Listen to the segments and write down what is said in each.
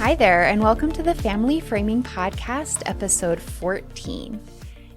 Hi there, and welcome to the Family Framing Podcast, episode 14.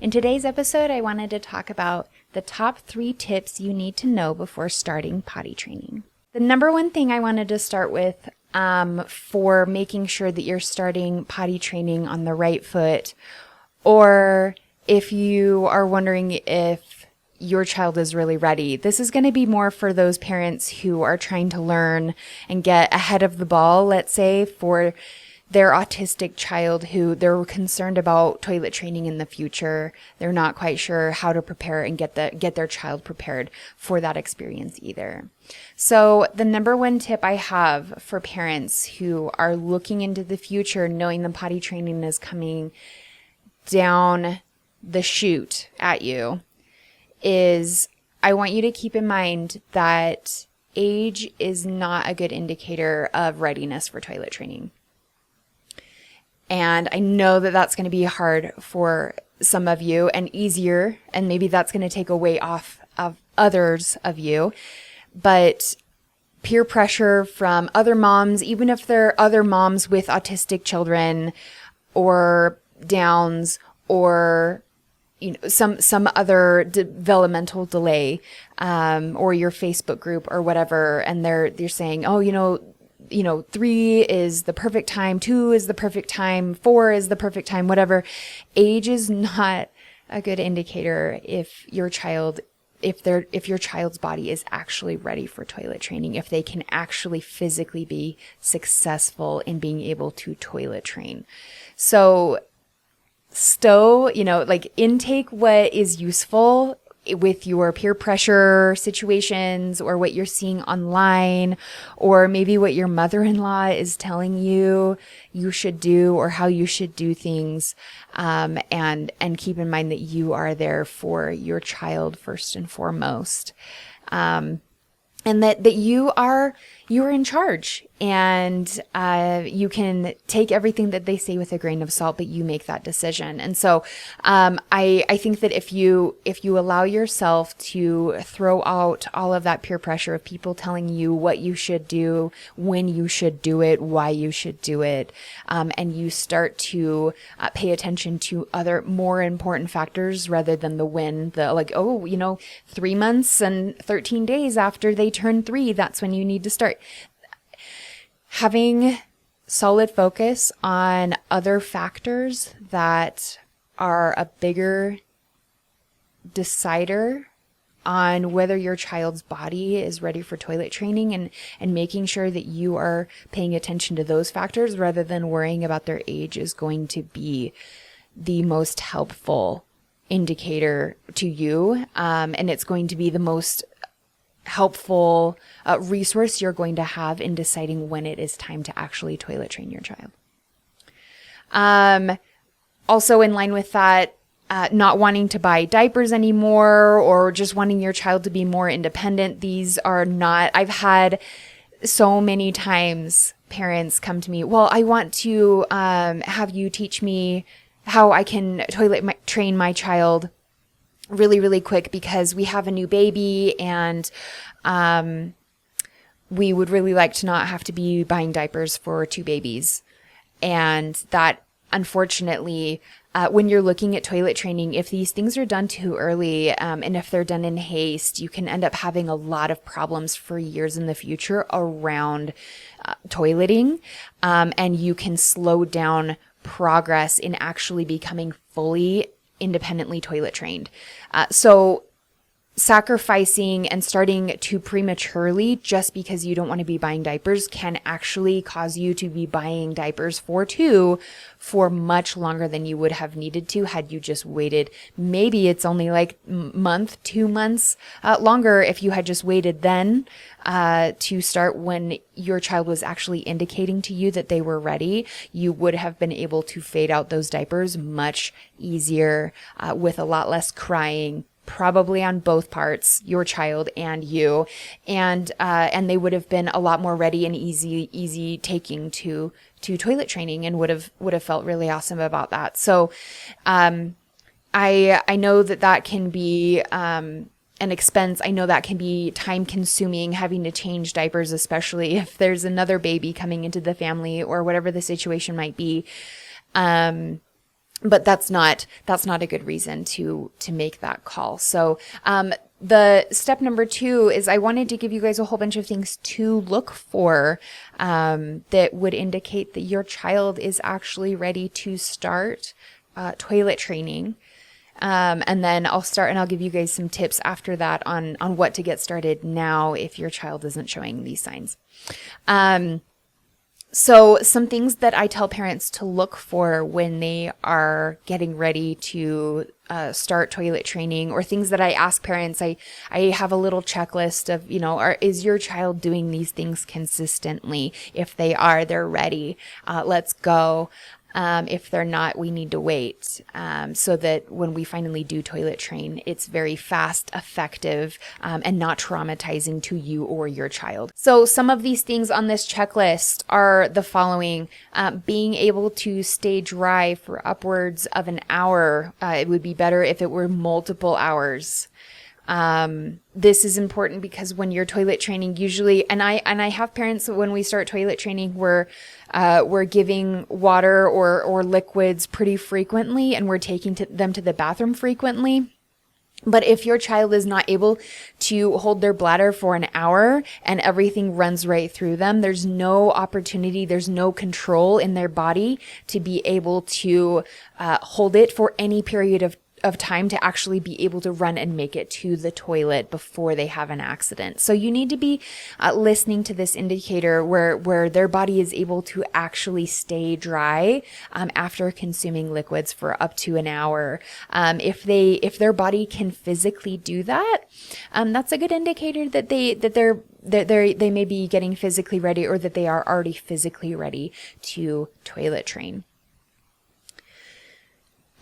In today's episode, I wanted to talk about the top 3 tips you need to know before starting potty training. The number one thing I wanted to start with for making sure that you're starting potty training on the right foot, or if you are wondering if your child is really ready. This is going to be more for those parents who are trying to learn and get ahead of the ball, let's say, for their autistic child who they're concerned about toilet training in the future. They're not quite sure how to prepare and get their child prepared for that experience either. So the number one tip I have for parents who are looking into the future, knowing the potty training is coming down the chute at you, is I want you to keep in mind that age is not a good indicator of readiness for toilet training. And I know that that's going to be hard for some of you and easier, and maybe that's going to take a weight off of others of you. But peer pressure from other moms, even if they're other moms with autistic children or Downs or some other developmental delay, or your Facebook group or whatever, and they're saying, 3 is the perfect time, 2 is the perfect time, 4 is the perfect time, whatever. Age is not a good indicator if your child's body is actually ready for toilet training, if they can actually physically be successful in being able to toilet train. So intake what is useful with your peer pressure situations or what you're seeing online, or maybe what your mother-in-law is telling you should do or how you should do things. And keep in mind that you are there for your child first and foremost. And that you are in charge, and you can take everything that they say with a grain of salt, but you make that decision. And so I think that if you allow yourself to throw out all of that peer pressure of people telling you what you should do, when you should do it, why you should do it, and you start to pay attention to other more important factors rather than the when, 3 months and 13 days after they turn 3, that's when you need to start. Having solid focus on other factors that are a bigger decider on whether your child's body is ready for toilet training, and making sure that you are paying attention to those factors rather than worrying about their age is going to be the most helpful indicator to you. And it's going to be the most helpful resource you're going to have in deciding when it is time to actually toilet train your child. Also in line with that, not wanting to buy diapers anymore, or just wanting your child to be more independent. These are not, I've had so many times parents come to me, well, I want to have you teach me how I can train my child really, really quick because we have a new baby, and we would really like to not have to be buying diapers for 2 babies. And that, unfortunately, when you're looking at toilet training, if these things are done too early, and if they're done in haste, you can end up having a lot of problems for years in the future around toileting, and you can slow down progress in actually becoming fully independently toilet trained. So sacrificing and starting too prematurely just because you don't want to be buying diapers can actually cause you to be buying diapers for 2 for much longer than you would have needed to had you just waited. Maybe it's only like month, 2 months longer if you had just waited then to start when your child was actually indicating to you that they were ready. You would have been able to fade out those diapers much easier with a lot less crying, probably on both parts, your child and you, and they would have been a lot more ready and easy taking to toilet training, and would have felt really awesome about that. So I know that can be an expense. I know that can be time consuming, having to change diapers, especially if there's another baby coming into the family or whatever the situation might be. But that's not a good reason to make that call. So, the step number 2 is I wanted to give you guys a whole bunch of things to look for, that would indicate that your child is actually ready to start, toilet training. And then I'll start and I'll give you guys some tips after that on what to get started now if your child isn't showing these signs. So some things that I tell parents to look for when they are getting ready to start toilet training, or things that I ask parents, I have a little checklist of, is your child doing these things consistently? If they are, they're ready. Let's go. If they're not, we need to wait, so that when we finally do toilet train, it's very fast, effective, and not traumatizing to you or your child. So some of these things on this checklist are the following: being able to stay dry for upwards of an hour. It would be better if it were multiple hours. This is important because when you're toilet training, usually, and I have parents, when we start toilet training, we're giving water or liquids pretty frequently, and we're taking them to the bathroom frequently. But if your child is not able to hold their bladder for an hour and everything runs right through them, there's no opportunity, there's no control in their body to be able to hold it for any period of time to actually be able to run and make it to the toilet before they have an accident. So you need to be listening to this indicator where their body is able to actually stay dry after consuming liquids for up to an hour. If their body can physically do that, that's a good indicator that they may be getting physically ready, or that they are already physically ready to toilet train.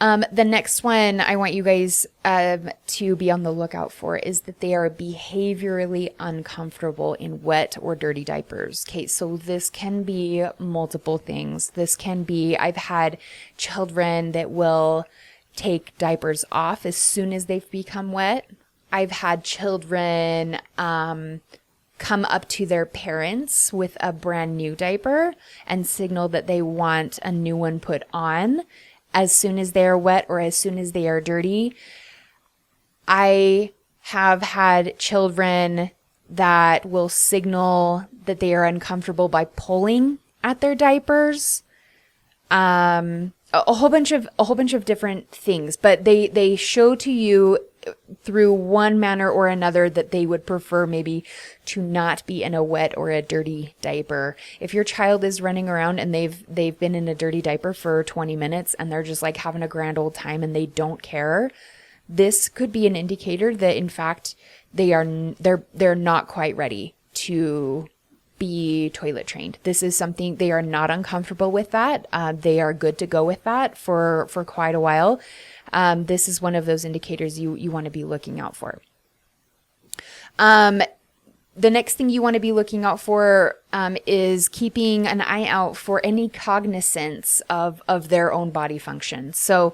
The next one I want you guys to be on the lookout for is that they are behaviorally uncomfortable in wet or dirty diapers. Okay, so this can be multiple things. This can be, I've had children that will take diapers off as soon as they've become wet. I've had children come up to their parents with a brand new diaper and signal that they want a new one put on as soon as they are wet or as soon as they are dirty. I have had children that will signal that they are uncomfortable by pulling at their diapers. A whole bunch of different things, but they show to you through one manner or another that they would prefer maybe to not be in a wet or a dirty diaper. If your child is running around and they've been in a dirty diaper for 20 minutes and they're just like having a grand old time and they don't care, this could be an indicator that in fact they're not quite ready to be toilet trained. This is something they are not uncomfortable with that. They are good to go with that for quite a while. This is one of those indicators you want to be looking out for. The next thing you want to be looking out for is keeping an eye out for any cognizance of their own body function. So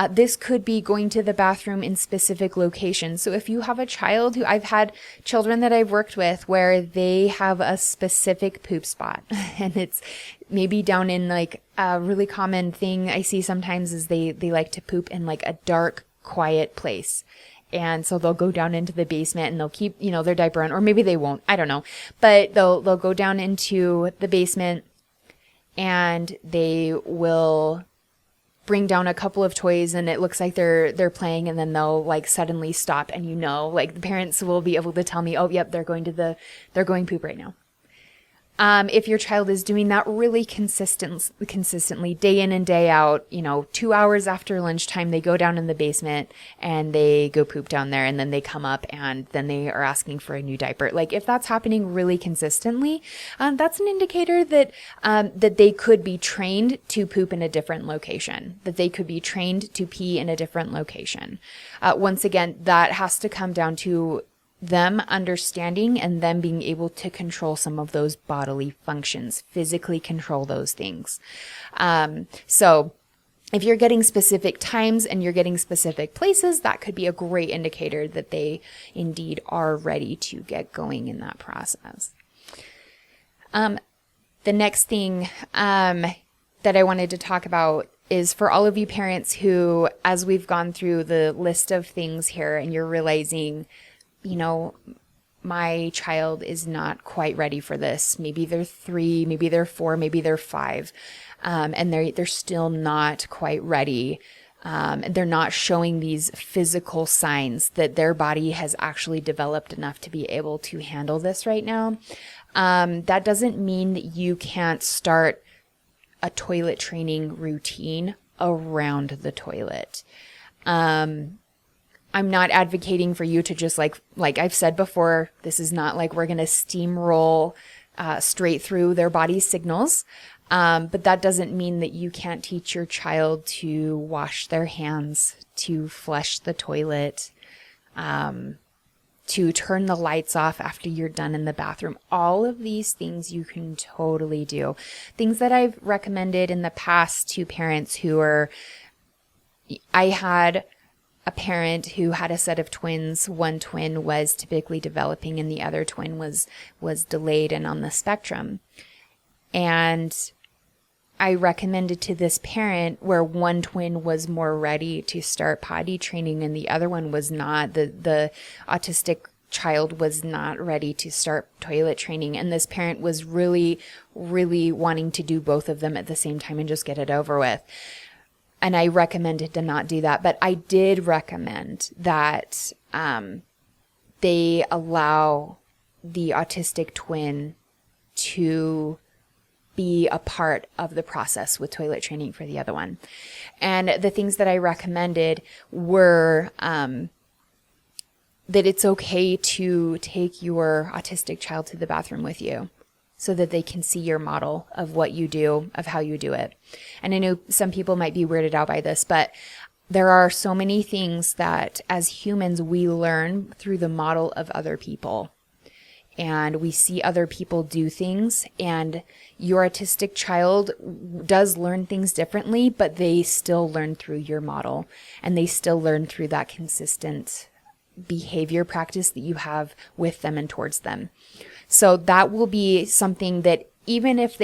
this could be going to the bathroom in specific locations. So if you have a child I've had children that I've worked with where they have a specific poop spot and it's maybe down in like a really common thing I see sometimes is they like to poop in like a dark, quiet place. And so they'll go down into the basement and they'll keep, their diaper on, or maybe they won't, I don't know, but they'll go down into the basement and they will bring down a couple of toys and it looks like they're playing, and then they'll like suddenly stop, and like the parents will be able to tell me, oh, yep, they're going poop right now. If your child is doing that really consistently, day in and day out, 2 hours after lunchtime, they go down in the basement and they go poop down there, and then they come up and then they are asking for a new diaper. Like if that's happening really consistently, that's an indicator that they could be trained to poop in a different location, that they could be trained to pee in a different location. Once again, that has to come down to them understanding and them being able to control some of those bodily functions, physically control those things. So If you're getting specific times and you're getting specific places, that could be a great indicator that they indeed are ready to get going in that process. The next thing that I wanted to talk about is for all of you parents who, as we've gone through the list of things here and you're realizing, my child is not quite ready for this. Maybe they're 3, maybe they're 4, maybe they're 5. And they're still not quite ready. They're not showing these physical signs that their body has actually developed enough to be able to handle this right now. That doesn't mean that you can't start a toilet training routine around the toilet. I'm not advocating for you to just like I've said before, this is not like we're going to steamroll straight through their body's signals. But that doesn't mean that you can't teach your child to wash their hands, to flush the toilet, to turn the lights off after you're done in the bathroom. All of these things you can totally do. Things that I've recommended in the past to parents I had a parent who had a set of twins. One twin was typically developing and the other twin was delayed and on the spectrum. And I recommended to this parent where one twin was more ready to start potty training and the other one was not. The autistic child was not ready to start toilet training. And this parent was really, really wanting to do both of them at the same time and just get it over with. And I recommended to not do that. But I did recommend that they allow the autistic twin to be a part of the process with toilet training for the other one. And the things that I recommended were that it's okay to take your autistic child to the bathroom with you so that they can see your model of what you do, of how you do it. And I know some people might be weirded out by this, but there are so many things that as humans we learn through the model of other people. And we see other people do things, and your autistic child does learn things differently, but they still learn through your model, and they still learn through that consistent behavior practice that you have with them and towards them. So that will be something that even if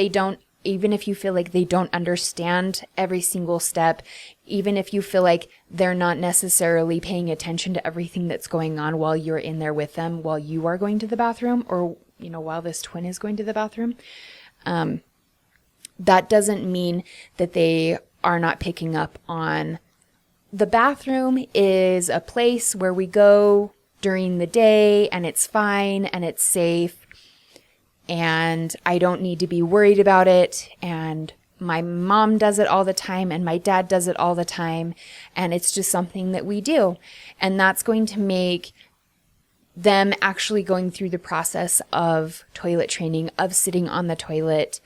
you feel like they don't understand every single step, even if you feel like they're not necessarily paying attention to everything that's going on while you're in there with them, while you are going to the bathroom, or, while this twin is going to the bathroom, that doesn't mean that they are not picking up on the bathroom is a place where we go during the day and it's fine and it's safe. And I don't need to be worried about it. And my mom does it all the time and my dad does it all the time. And it's just something that we do. And that's going to make them actually going through the process of toilet training, of sitting on the toilet,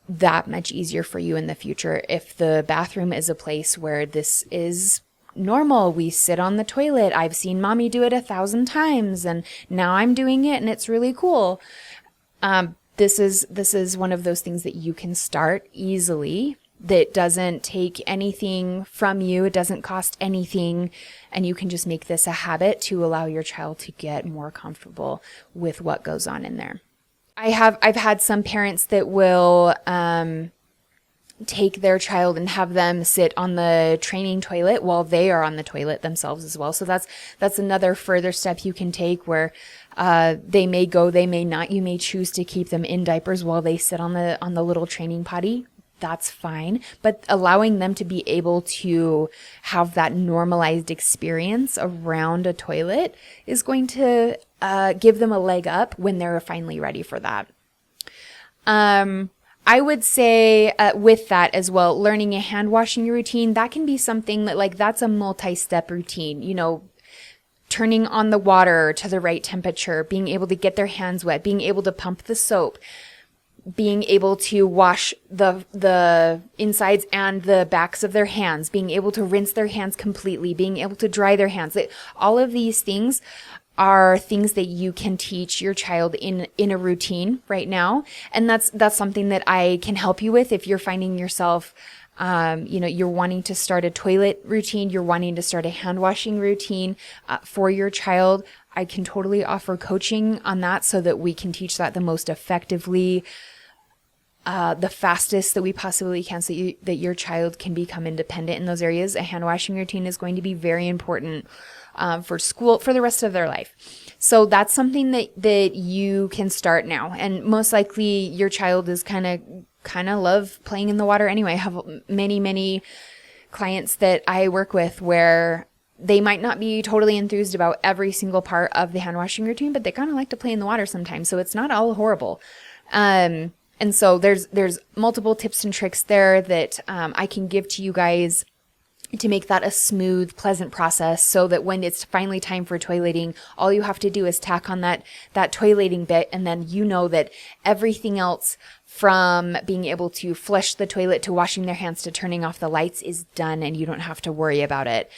that much easier for you in the future. If the bathroom is a place where this is normal, we sit on the toilet. I've seen mommy do it 1,000 times and now I'm doing it and it's really cool. This is one of those things that you can start easily, that doesn't take anything from you. It doesn't cost anything. And you can just make this a habit to allow your child to get more comfortable with what goes on in there. I've had some parents that will, take their child and have them sit on the training toilet while they are on the toilet themselves as well. So that's another further step you can take where they may go, they may not. You may choose to keep them in diapers while they sit on the little training potty. That's fine. But allowing them to be able to have that normalized experience around a toilet is going to give them a leg up when they're finally ready for that. I would say with that as well, learning a hand washing routine, that can be something that that's a multi-step routine, turning on the water to the right temperature, being able to get their hands wet, being able to pump the soap, being able to wash the insides and the backs of their hands, being able to rinse their hands completely, being able to dry their hands. All of these things are things that you can teach your child in a routine right now. And that's something that I can help you with if you're finding yourself You're wanting to start a toilet routine, you're wanting to start a hand washing routine for your child. I can totally offer coaching on that so that we can teach that the most effectively, the fastest that we possibly can, so that your child can become independent in those areas. A hand washing routine is going to be very important for school for the rest of their life. So that's something that you can start now. And most likely your child is kind of love playing in the water anyway. I have many clients that I work with where they might not be totally enthused about every single part of the hand washing routine, but they kind of like to play in the water sometimes. So it's not all horrible. And so there's multiple tips and tricks there that I can give to you guys to make that a smooth, pleasant process, so that when it's finally time for toileting, all you have to do is tack on that toileting bit, and then you know that everything else, from being able to flush the toilet to washing their hands to turning off the lights, is done, and you don't have to worry about it.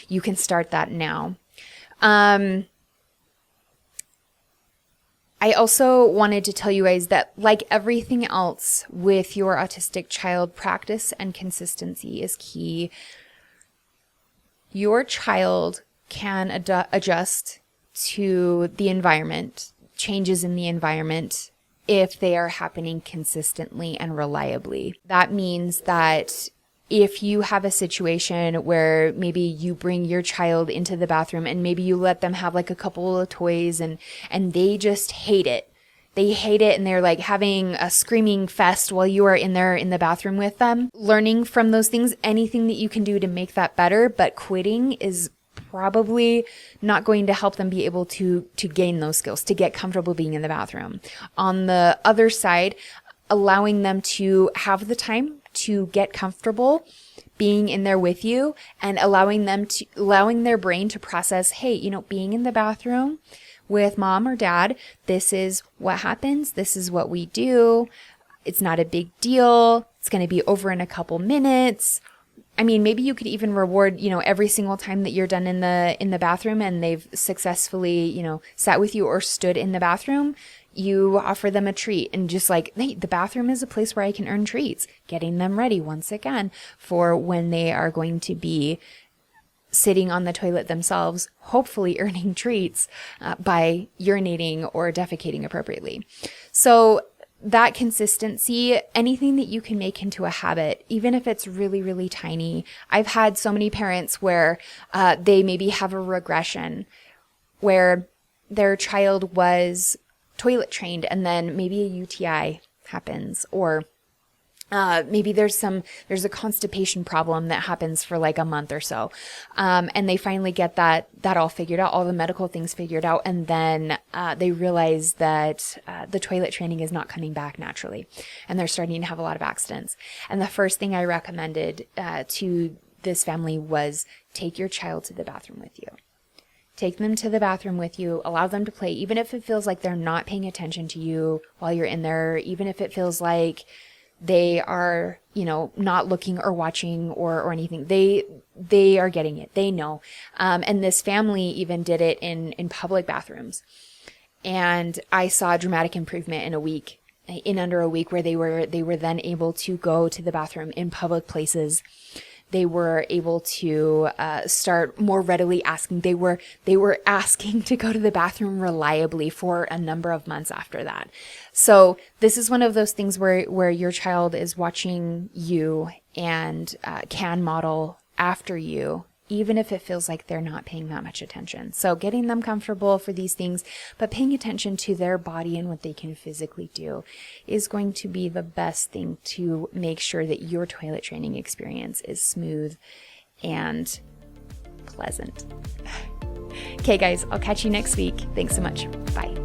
You can start that now. I also wanted to tell you guys that, like everything else with your autistic child, practice and consistency is key. Your child can adjust to the environment, changes in the environment, if they are happening consistently and reliably. That means that if you have a situation where maybe you bring your child into the bathroom and maybe you let them have like a couple of toys and they just hate it. They hate it and they're like having a screaming fest while you are in there in the bathroom with them. Learning from those things, anything that you can do to make that better, but quitting is probably not going to help them be able to gain those skills, to get comfortable being in the bathroom. On the other side, allowing them to have the time to get comfortable being in there with you, and allowing their brain to process, hey, being in the bathroom with mom or dad, this is what happens. This is what we do. It's not a big deal. It's going to be over in a couple minutes. I mean, maybe you could even reward, every single time that you're done in the bathroom and they've successfully, sat with you or stood in the bathroom, you offer them a treat, and just like, hey, the bathroom is a place where I can earn treats, getting them ready once again for when they are going to be sitting on the toilet themselves, hopefully earning treats by urinating or defecating appropriately. So that consistency, anything that you can make into a habit, even if it's really, really tiny. I've had so many parents where they maybe have a regression where their child was toilet trained and then maybe a UTI happens, or maybe there's a constipation problem that happens for like a month or so. And they finally get that all figured out, all the medical things figured out. And then they realize that the toilet training is not coming back naturally. And they're starting to have a lot of accidents. And the first thing I recommended to this family was take your child to the bathroom with you. Take them to the bathroom with you, allow them to play, even if it feels like they're not paying attention to you while you're in there, even if it feels like they are, not looking or watching or anything. They are getting it. They know. And this family even did it in public bathrooms. And I saw a dramatic improvement in under a week, where they were then able to go to the bathroom in public places. They were able to start more readily asking. They were asking to go to the bathroom reliably for a number of months after that. So this is one of those things where your child is watching you and can model after you, even if it feels like they're not paying that much attention. So getting them comfortable for these things, but paying attention to their body and what they can physically do, is going to be the best thing to make sure that your toilet training experience is smooth and pleasant. Okay, guys, I'll catch you next week. Thanks so much. Bye.